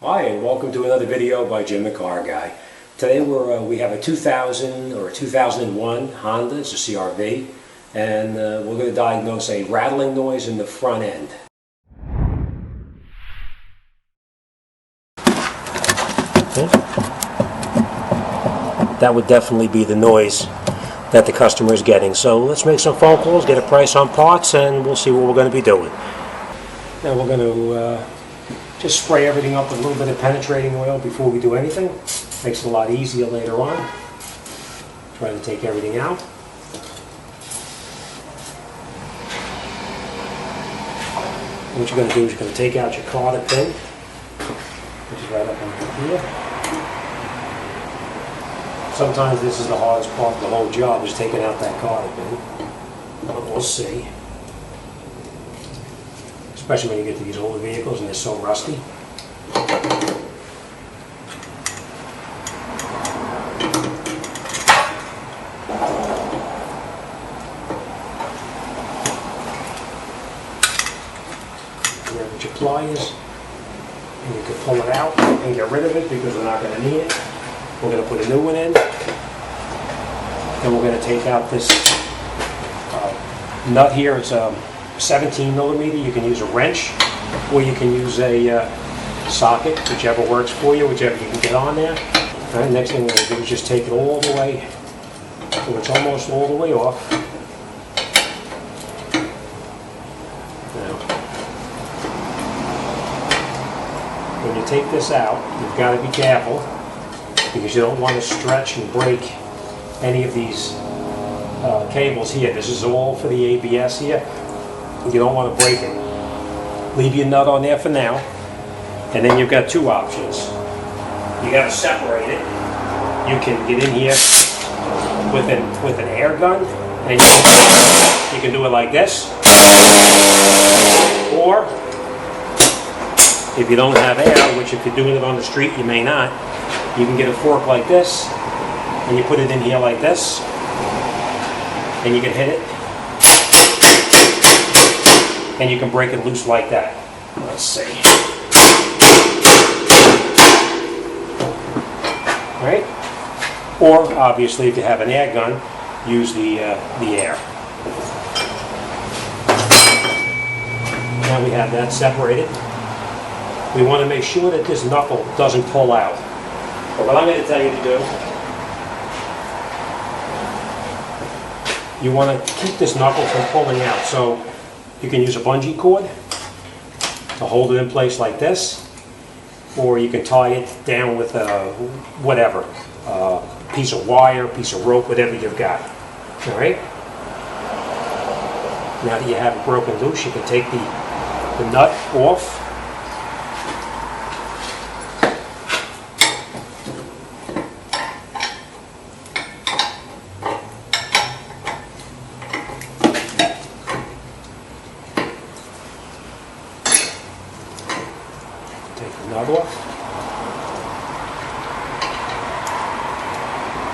Hi, and welcome to another video by Jimthecarguy. Today we have a 2000 or 2001 Honda, it's a CRV, and we're going to diagnose a rattling noise in the front end. Okay. That would definitely be the noise that the customer is getting. So let's make some phone calls, get a price on parts, and we'll see what we're going to be doing. Now we're going to just spray everything up with a little bit of penetrating oil before we do anything. Makes it a lot easier later on. Try to take everything out. What you're going to do is you're going to take out your carded pin, which is right up under here. Sometimes this is the hardest part of the whole job, is taking out that carded pin. But we'll see. Especially when you get to these older vehicles and they're so rusty. Grab with your pliers, and you can pull it out and get rid of it because we're not going to need it. We're going to put a new one in. Then we're going to take out this nut here. It's a 17 millimeter. You can use a wrench or you can use a socket, whichever works for you, whichever you can get on there. All right, next thing we're going to do is just take it all the way so it's almost all the way off. Now, when you take this out, you've got to be careful because you don't want to stretch and break any of these cables here. This is all for the ABS here. You don't want to break it. Leave your nut on there for now, and then you've got two options. You got to separate it. You can get in here with an air gun, and you can do it like this. Or if you don't have air, which if you're doing it on the street you may not, you can get a fork like this, and you put it in here like this, and you can hit it. And you can break it loose like that. Let's see. Right? Or obviously, if you have an air gun, use the air. Now we have that separated. We want to make sure that this knuckle doesn't pull out. But what I'm going to tell you to do, you want to keep this knuckle from pulling out. So you can use a bungee cord to hold it in place like this, or you can tie it down with whatever, piece of wire, piece of rope, whatever you've got. All right. Now that you have it broken loose, you can take the nut off. Take the nut off,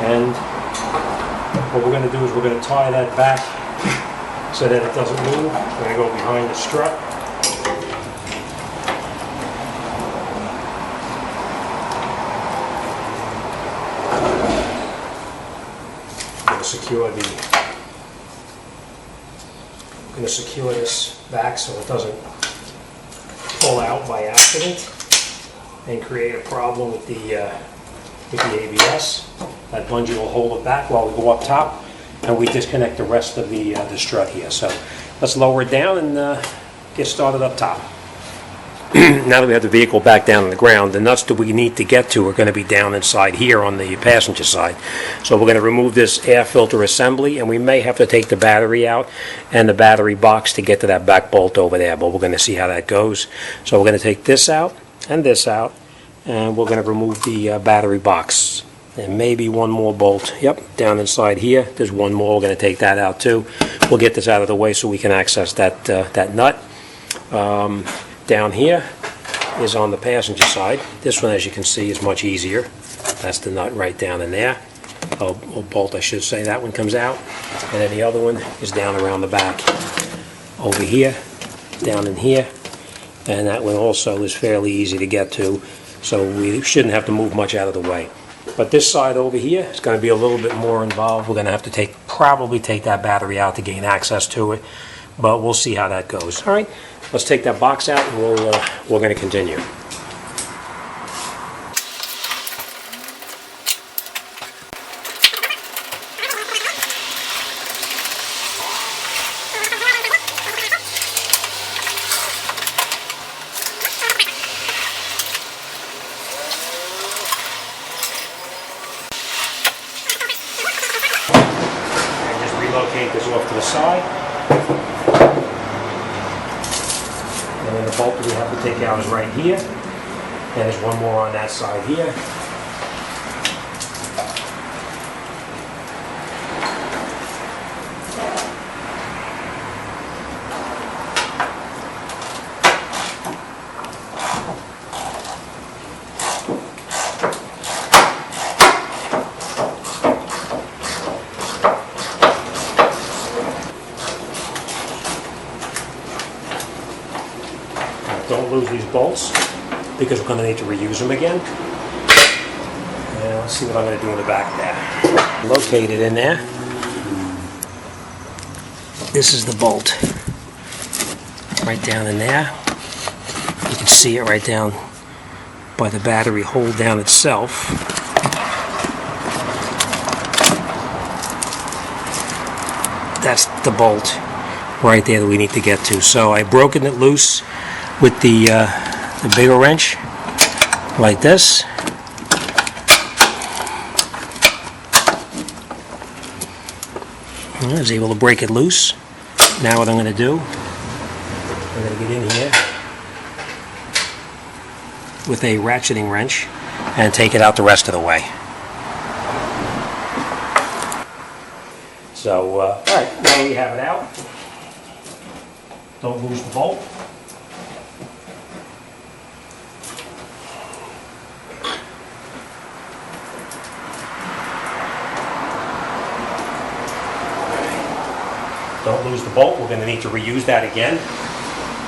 and what we're going to do is we're going to tie that back so that it doesn't move. We're going to go behind the strut. I'm going to secure this back so it doesn't pull out by accident and create a problem with the ABS. That bungee will hold it back while we go up top, and we disconnect the rest of the strut here. So let's lower it down and get started up top. Now that we have the vehicle back down on the ground, the nuts that we need to get to are going to be down inside here on the passenger side. So we're going to remove this air filter assembly, and we may have to take the battery out and the battery box to get to that back bolt over there, but we're going to see how that goes. So we're going to take this out, and we're going to remove the battery box. And maybe one more bolt. Yep, down inside here. There's one more. We're going to take that out too. We'll get this out of the way so we can access that nut. Down here is on the passenger side. This one, as you can see, is much easier. That's the nut right down in there. Or bolt, I should say. That one comes out. And then the other one is down around the back. Over here, down in here, and that one also is fairly easy to get to, so we shouldn't have to move much out of the way. But this side over here is going to be a little bit more involved. We're going to have to probably take that battery out to gain access to it, but we'll see how that goes. All right, let's take that box out and we're going to continue. Relocate this off to the side, and then the bolt that we have to take out is right here, and there's one more on that side here. Don't lose these bolts because we're going to need to reuse them again. And let's see what I'm going to do in the back there. Located in there. This is the bolt. Right down in there. You can see it right down by the battery hold down itself. That's the bolt right there that we need to get to. So I've broken it loose with the bigger wrench, like this. I was able to break it loose. Now what I'm going to do, I'm going to get in here with a ratcheting wrench and take it out the rest of the way. So, alright, now we have it out. Don't lose the bolt. Don't lose the bolt. We're going to need to reuse that again.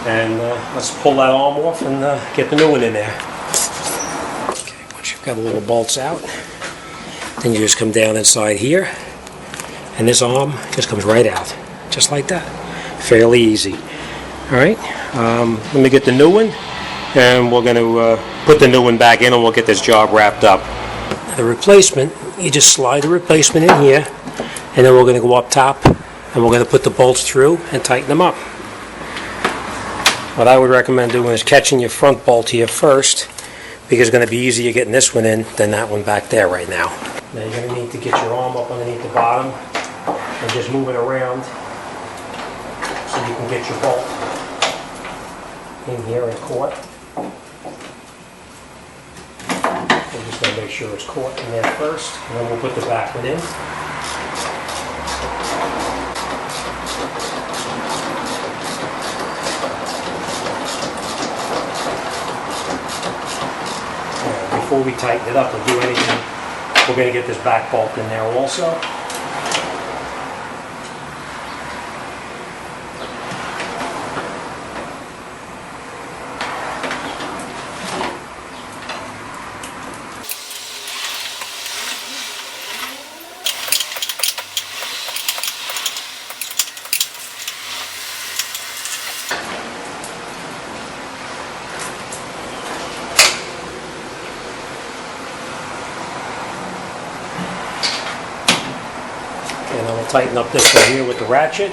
And let's pull that arm off and get the new one in there. Okay, once you've got the little bolts out, then you just come down inside here, and this arm just comes right out, just like that. Fairly easy. All right, let me get the new one, and we're going to put the new one back in, and we'll get this job wrapped up. The replacement, you just slide the replacement in here, and then we're going to go up top, and we're going to put the bolts through and tighten them up. What I would recommend doing is catching your front bolt here first, because it's going to be easier getting this one in than that one back there right now. Now you're going to need to get your arm up underneath the bottom and just move it around so you can get your bolt in here and caught. We're just going to make sure it's caught in there first, and then we'll put the back one in. Before we tighten it up or do anything, we're going to get this back bolt in there also. And I will tighten up this one here with the ratchet.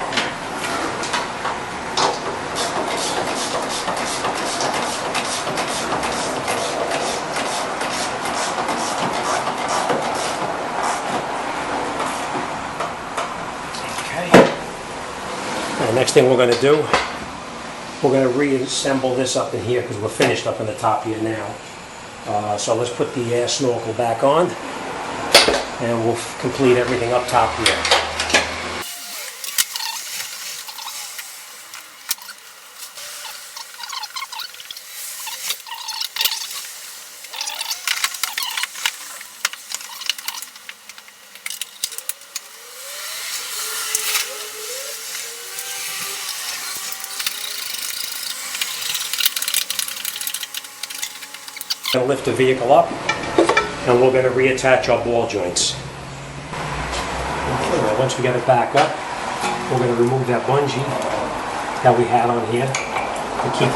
Okay. And the next thing we're going to do, we're going to reassemble this up in here because we're finished up in the top here now. So let's put the air snorkel back on, and we'll complete everything up top here. Lift the vehicle up, and we're going to reattach our ball joints. Okay, now once we get it back up, we're going to remove that bungee that we had on here to keep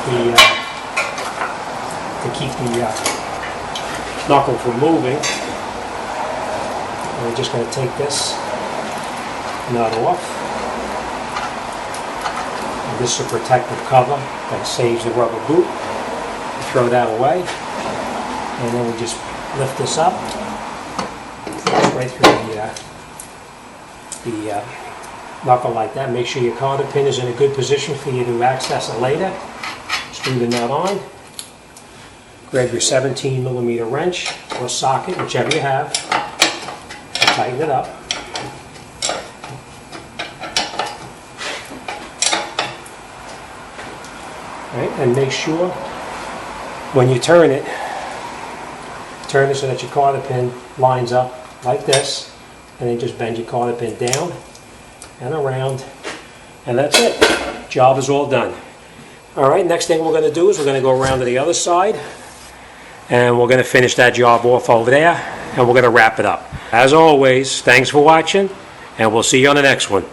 the knuckle from moving. And we're just going to take this nut off. And this is a protective cover that saves the rubber boot. Throw that away, and then we just lift this up, right through the knuckle like that. Make sure your cotter pin is in a good position for you to access it later. Screw the nut on. Grab your 17mm wrench or socket, whichever you have, and tighten it up. All right, and make sure when you turn it so that your cotter pin lines up like this, and then just bend your cotter pin down and around, and that's it. Job is all done. All right, next thing we're going to do is we're going to go around to the other side, and we're going to finish that job off over there, and we're going to wrap it up. As always, thanks for watching, and we'll see you on the next one.